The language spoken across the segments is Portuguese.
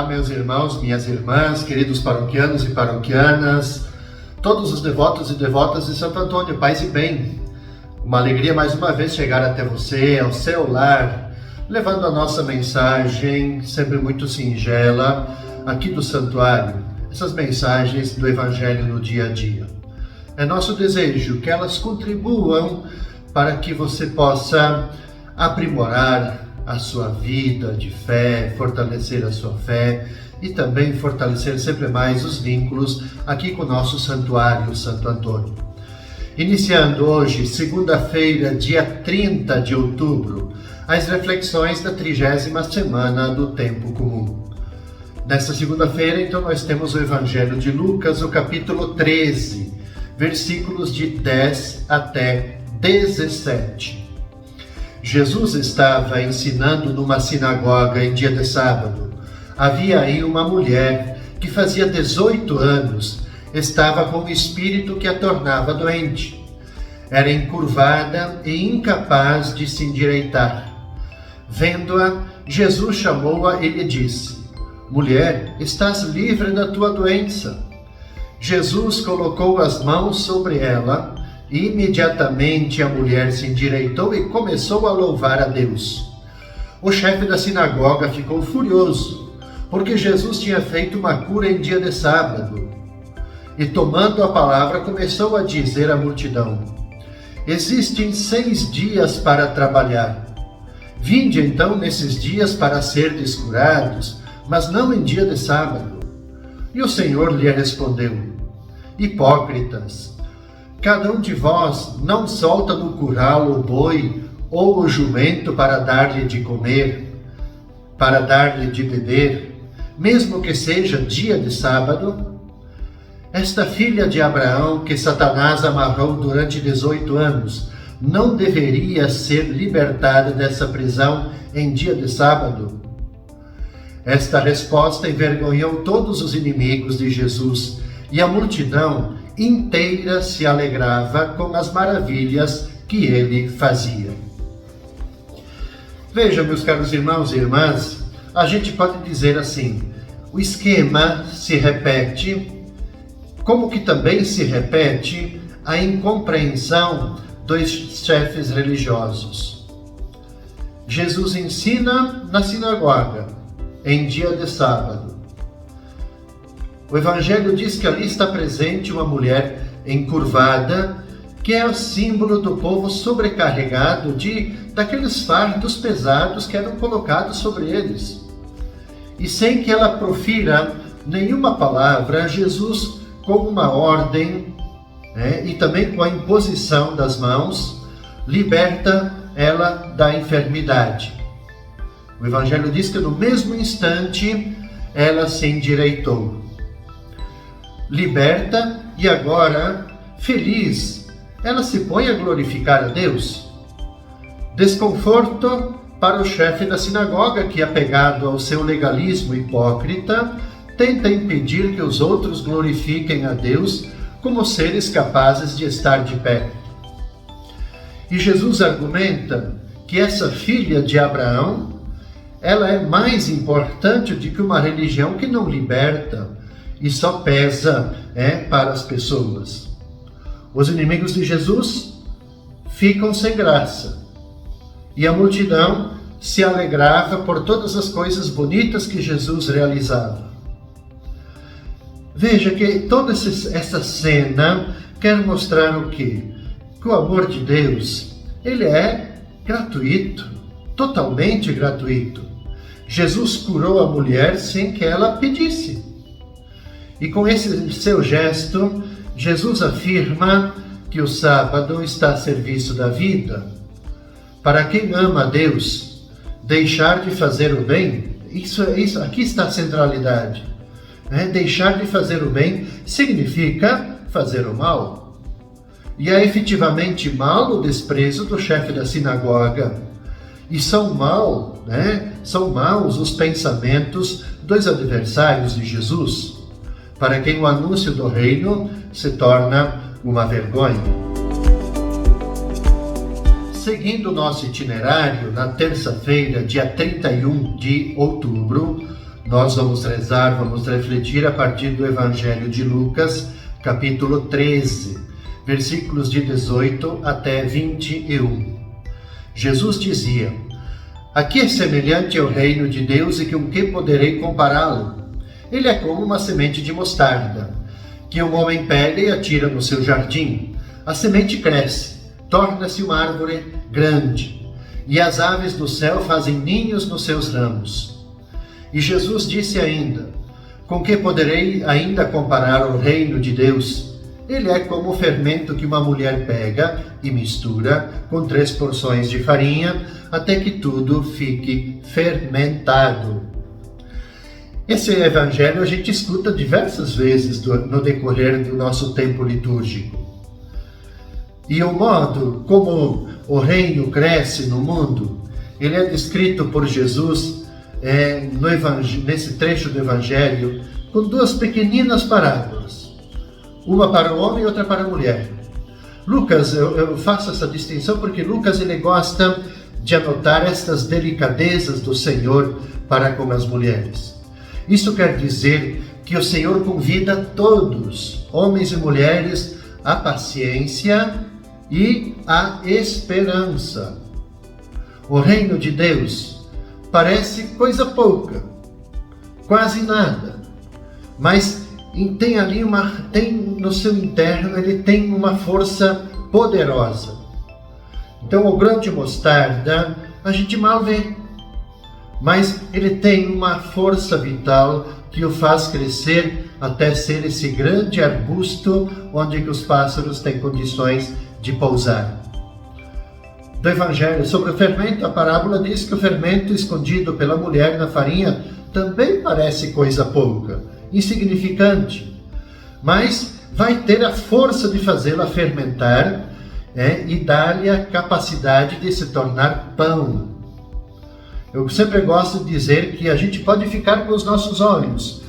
Olá, meus irmãos, minhas irmãs, queridos paroquianos e paroquianas, todos os devotos e devotas de Santo Antônio, paz e bem. Uma alegria mais uma vez chegar até você, ao seu lar, levando a nossa mensagem, sempre muito singela, aqui do santuário, essas mensagens do Evangelho no dia a dia. É nosso desejo que elas contribuam para que você possa aprimorar a sua vida de fé, fortalecer a sua fé e também fortalecer sempre mais os vínculos aqui com o nosso santuário Santo Antônio. Iniciando hoje, segunda-feira, dia 30 de outubro, as reflexões da 30ª semana do Tempo Comum. Nesta segunda-feira, então, nós temos o Evangelho de Lucas, o capítulo 13, versículos de 10 até 17. Jesus estava ensinando numa sinagoga em dia de sábado. Havia aí uma mulher que fazia 18 anos, estava com um espírito que a tornava doente. Era encurvada e incapaz de se endireitar. Vendo-a, Jesus chamou-a e lhe disse: "Mulher, estás livre da tua doença." Jesus colocou as mãos sobre ela e imediatamente a mulher se endireitou e começou a louvar a Deus. O chefe da sinagoga ficou furioso, porque Jesus tinha feito uma cura em dia de sábado. E tomando a palavra, começou a dizer à multidão: "Existem 6 dias para trabalhar. Vinde então nesses dias para serdes curados, mas não em dia de sábado." E o Senhor lhe respondeu: "Hipócritas! Cada um de vós não solta no curral o boi ou o jumento para dar-lhe de comer, para dar-lhe de beber, mesmo que seja dia de sábado? Esta filha de Abraão, que Satanás amarrou durante 18 anos, não deveria ser libertada dessa prisão em dia de sábado?" Esta resposta envergonhou todos os inimigos de Jesus, e a multidão inteira se alegrava com as maravilhas que ele fazia. Veja, meus caros irmãos e irmãs, a gente pode dizer assim: o esquema se repete, como que também se repete a incompreensão dos chefes religiosos. Jesus ensina na sinagoga, em dia de sábado. O Evangelho diz que ali está presente uma mulher encurvada, que é o símbolo do povo sobrecarregado daqueles fardos pesados que eram colocados sobre eles. E sem que ela profira nenhuma palavra, Jesus, com uma ordem, e também com a imposição das mãos, liberta ela da enfermidade. O Evangelho diz que no mesmo instante ela se endireitou. Liberta e agora, feliz, ela se põe a glorificar a Deus. Desconforto para o chefe da sinagoga, que, apegado ao seu legalismo hipócrita, tenta impedir que os outros glorifiquem a Deus como seres capazes de estar de pé. E Jesus argumenta que essa filha de Abraão, ela é mais importante do que uma religião que não liberta e só pesa para as pessoas. Os inimigos de Jesus ficam sem graça e a multidão se alegrava por todas as coisas bonitas que Jesus realizava. Veja que toda essa cena quer mostrar o quê? Que o amor de Deus, ele é gratuito, totalmente gratuito. Jesus curou a mulher sem que ela pedisse. E com esse seu gesto, Jesus afirma que o sábado está a serviço da vida. Para quem ama a Deus, deixar de fazer o bem, aqui está a centralidade. Deixar de fazer o bem significa fazer o mal. E é efetivamente mal o desprezo do chefe da sinagoga. E são maus os pensamentos dos adversários de Jesus, para quem o anúncio do reino se torna uma vergonha. Seguindo o nosso itinerário, na terça-feira, dia 31 de outubro, Nós vamos rezar, vamos refletir a partir do Evangelho de Lucas, capítulo 13, versículos de 18 até 21. Jesus dizia: "A que é semelhante ao reino de Deus e com que poderei compará-lo? Ele é como uma semente de mostarda, que um homem pega e atira no seu jardim. A semente cresce, torna-se uma árvore grande, e as aves do céu fazem ninhos nos seus ramos." E Jesus disse ainda: "Com que poderei ainda comparar o reino de Deus? Ele é como o fermento que uma mulher pega e mistura com 3 porções de farinha, até que tudo fique fermentado." Esse evangelho a gente escuta diversas vezes no decorrer do nosso tempo litúrgico. E o modo como o reino cresce no mundo, ele é descrito por Jesus nesse trecho do evangelho com 2 pequeninas parábolas. Uma para o homem e outra para a mulher. Lucas, eu faço essa distinção porque Lucas ele gosta de anotar estas delicadezas do Senhor para com as mulheres. Isso quer dizer que o Senhor convida todos, homens e mulheres, à paciência e à esperança. O reino de Deus parece coisa pouca, quase nada, mas tem no seu interno, ele tem uma força poderosa. Então o grão de mostarda a gente mal vê, mas ele tem uma força vital que o faz crescer até ser esse grande arbusto onde os pássaros têm condições de pousar. Do Evangelho sobre o fermento, a parábola diz que o fermento escondido pela mulher na farinha também parece coisa pouca, insignificante, mas vai ter a força de fazê-la fermentar e dar-lhe a capacidade de se tornar pão. Eu sempre gosto de dizer que a gente pode ficar com os nossos olhos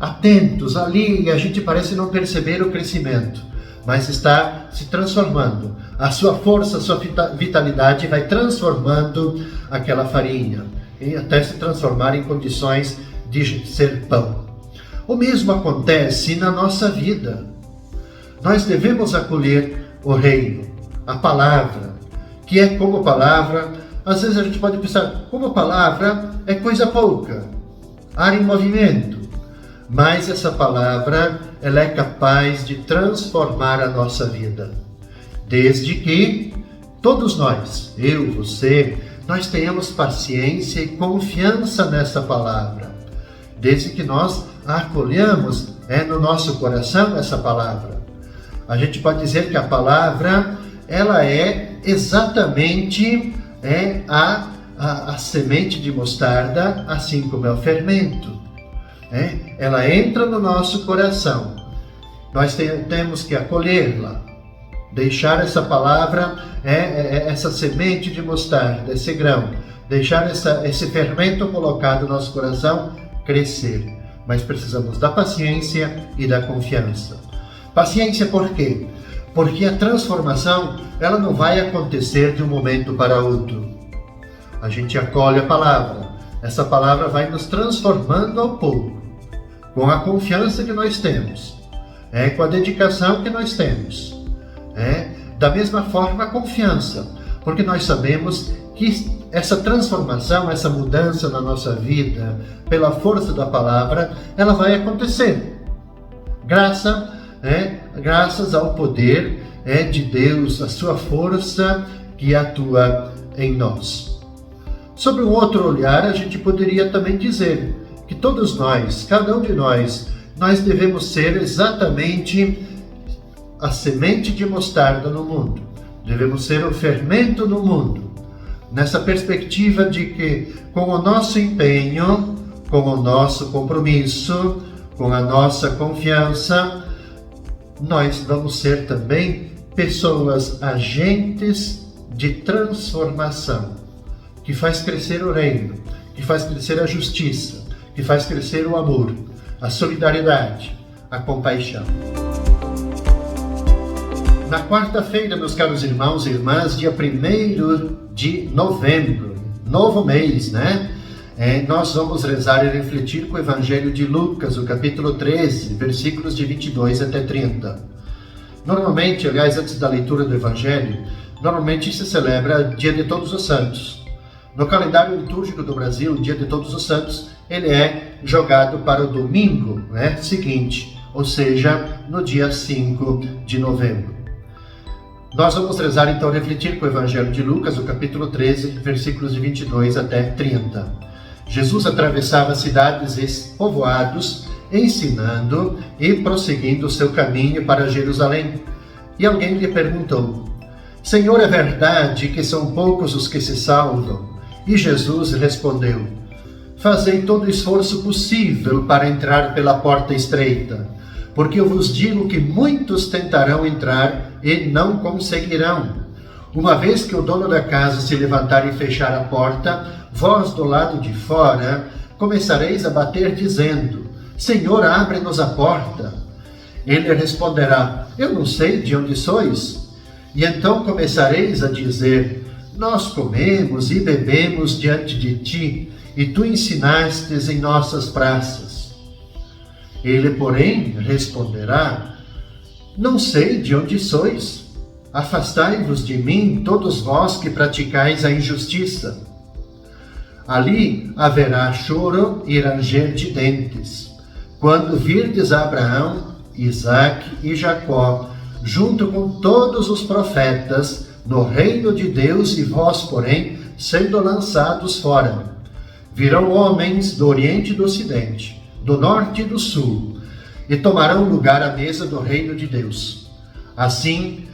atentos ali e a gente parece não perceber o crescimento, mas está se transformando. A sua força, a sua vitalidade vai transformando aquela farinha e até se transformar em condições de ser pão. O mesmo acontece na nossa vida. Nós devemos acolher o reino, a palavra, que é como palavra. Às vezes a gente pode pensar, como palavra é coisa pouca, ar em movimento, mas essa palavra ela é capaz de transformar a nossa vida, desde que todos nós, eu, você, nós tenhamos paciência e confiança nessa palavra, desde que nós a acolhamos no nosso coração essa palavra. A gente pode dizer que a palavra ela é exatamente a semente de mostarda, assim como é o fermento. Ela entra no nosso coração. Nós temos que acolhê-la, deixar essa palavra, essa semente de mostarda, esse grão, deixar esse fermento colocado no nosso coração crescer. Mas precisamos da paciência e da confiança. Paciência por quê? Porque a transformação ela não vai acontecer de um momento para outro. A gente acolhe a palavra. Essa palavra vai nos transformando ao pouco, com a confiança que nós temos, com a dedicação que nós temos. Da mesma forma a confiança, porque nós sabemos que essa transformação, essa mudança na nossa vida, pela força da palavra, ela vai acontecer. Graças ao poder de Deus, a sua força que atua em nós. Sobre um outro olhar, a gente poderia também dizer que todos nós, cada um de nós devemos ser exatamente a semente de mostarda no mundo. Devemos ser o fermento no mundo. Nessa perspectiva de que, com o nosso empenho, com o nosso compromisso, com a nossa confiança, nós vamos ser também pessoas agentes de transformação, que faz crescer o reino, que faz crescer a justiça, que faz crescer o amor, a solidariedade, a compaixão. Na quarta-feira, meus caros irmãos e irmãs, dia 1º de novembro, novo mês, né? nós vamos rezar e refletir com o Evangelho de Lucas, o capítulo 13, versículos de 22 até 30. Normalmente, aliás, antes da leitura do Evangelho, normalmente se celebra Dia de Todos os Santos. No calendário litúrgico do Brasil, o Dia de Todos os Santos, ele é jogado para o domingo seguinte, ou seja, no dia 5 de novembro. Nós vamos rezar, então, refletir com o Evangelho de Lucas, o capítulo 13, versículos de 22 até 30. Jesus atravessava cidades e povoados, ensinando e prosseguindo o seu caminho para Jerusalém. E alguém lhe perguntou: Senhor, é verdade que são poucos os que se salvam? E Jesus respondeu: Fazei todo o esforço possível para entrar pela porta estreita, porque eu vos digo que muitos tentarão entrar e não conseguirão. Uma vez que o dono da casa se levantar e fechar a porta, vós do lado de fora começareis a bater dizendo: Senhor, abre-nos a porta. Ele responderá: Eu não sei de onde sois. E então começareis a dizer: Nós comemos e bebemos diante de ti, e tu ensinastes em nossas praças. Ele, porém, responderá: Não sei de onde sois. Afastai-vos de mim, todos vós que praticais a injustiça. Ali haverá choro e ranger de dentes, quando virdes Abraão, Isaque e Jacó, junto com todos os profetas, no reino de Deus, e vós, porém, sendo lançados fora. Virão homens do Oriente e do Ocidente, do Norte e do Sul, e tomarão lugar à mesa do reino de Deus. Assim,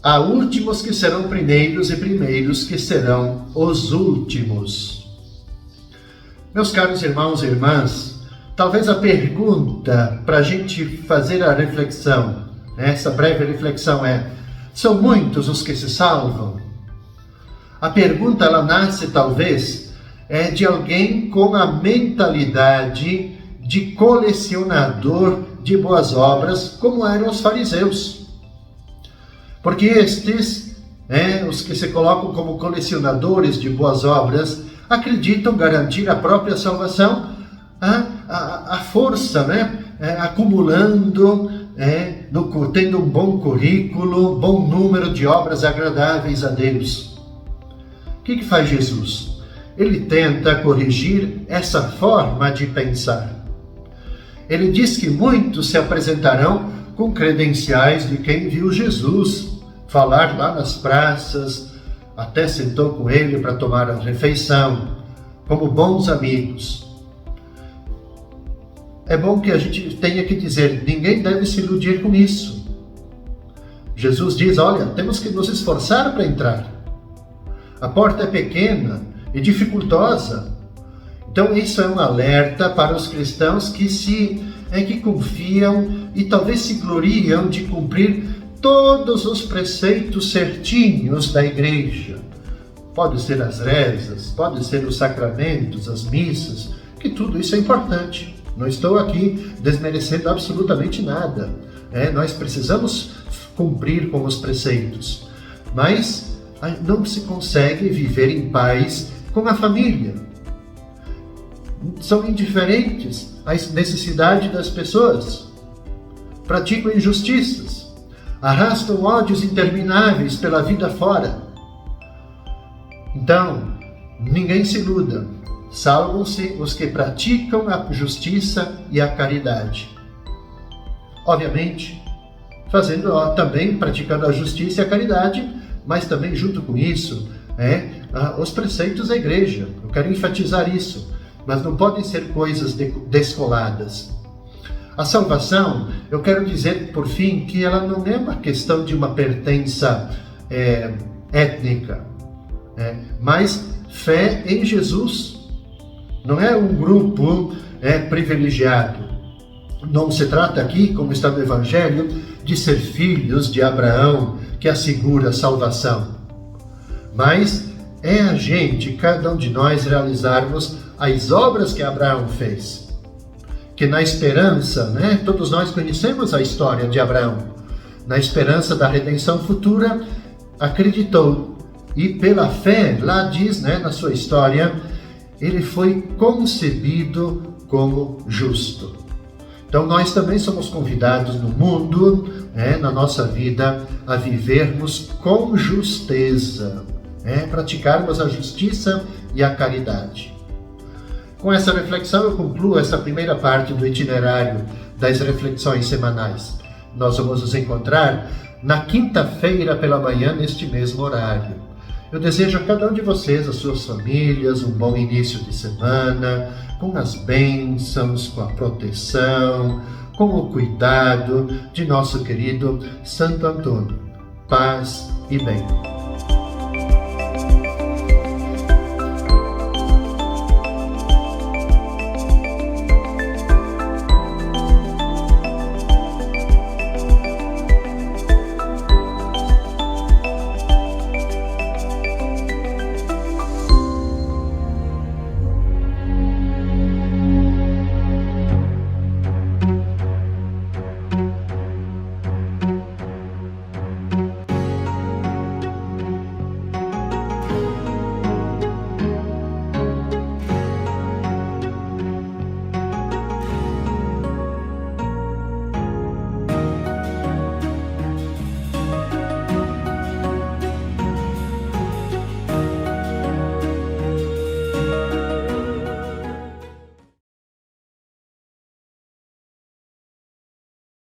há últimos que serão primeiros e primeiros que serão os últimos. Meus caros irmãos e irmãs, talvez a pergunta para a gente fazer a reflexão, essa breve reflexão são muitos os que se salvam? A pergunta, ela nasce talvez de alguém com a mentalidade de colecionador de boas obras, como eram os fariseus. Porque estes, os que se colocam como colecionadores de boas obras, acreditam garantir a própria salvação à força, acumulando, tendo um bom currículo, bom número de obras agradáveis a Deus. O que faz Jesus? Ele tenta corrigir essa forma de pensar. Ele diz que muitos se apresentarão com credenciais de quem viu Jesus falar lá nas praças, até sentou com ele para tomar a refeição, como bons amigos. É bom que a gente tenha que dizer, ninguém deve se iludir com isso. Jesus diz, olha, temos que nos esforçar para entrar. A porta é pequena e dificultosa. Então isso é um alerta para os cristãos que confiam e talvez se gloriam de cumprir todos os preceitos certinhos da igreja. Pode ser as rezas, pode ser os sacramentos, as missas, que tudo isso é importante. Não estou aqui desmerecendo absolutamente nada. Nós precisamos cumprir com os preceitos, mas não se consegue viver em paz com a família. São indiferentes às necessidades das pessoas, praticam injustiças, arrastam ódios intermináveis pela vida fora. Então, ninguém se iluda, salvam-se os que praticam a justiça e a caridade. Obviamente, praticando a justiça e a caridade, mas também junto com isso, os preceitos da igreja. Eu quero enfatizar isso, mas não podem ser coisas descoladas. A salvação, eu quero dizer, por fim, que ela não é uma questão de uma pertença étnica, mas fé em Jesus. Não é um grupo privilegiado. Não se trata aqui, como está no Evangelho, de ser filhos de Abraão que assegura a salvação. Mas é a gente, cada um de nós, realizarmos as obras que Abraão fez. Que na esperança, todos nós conhecemos a história de Abraão. Na esperança da redenção futura, acreditou. E pela fé, lá diz, na sua história, ele foi concebido como justo. Então nós também somos convidados no mundo, na nossa vida, a vivermos com justeza, praticarmos a justiça e a caridade. Com essa reflexão eu concluo essa primeira parte do itinerário das reflexões semanais. Nós vamos nos encontrar na quinta-feira pela manhã, neste mesmo horário. Eu desejo a cada um de vocês, as suas famílias, um bom início de semana, com as bênçãos, com a proteção, com o cuidado de nosso querido Santo Antônio. Paz e bem.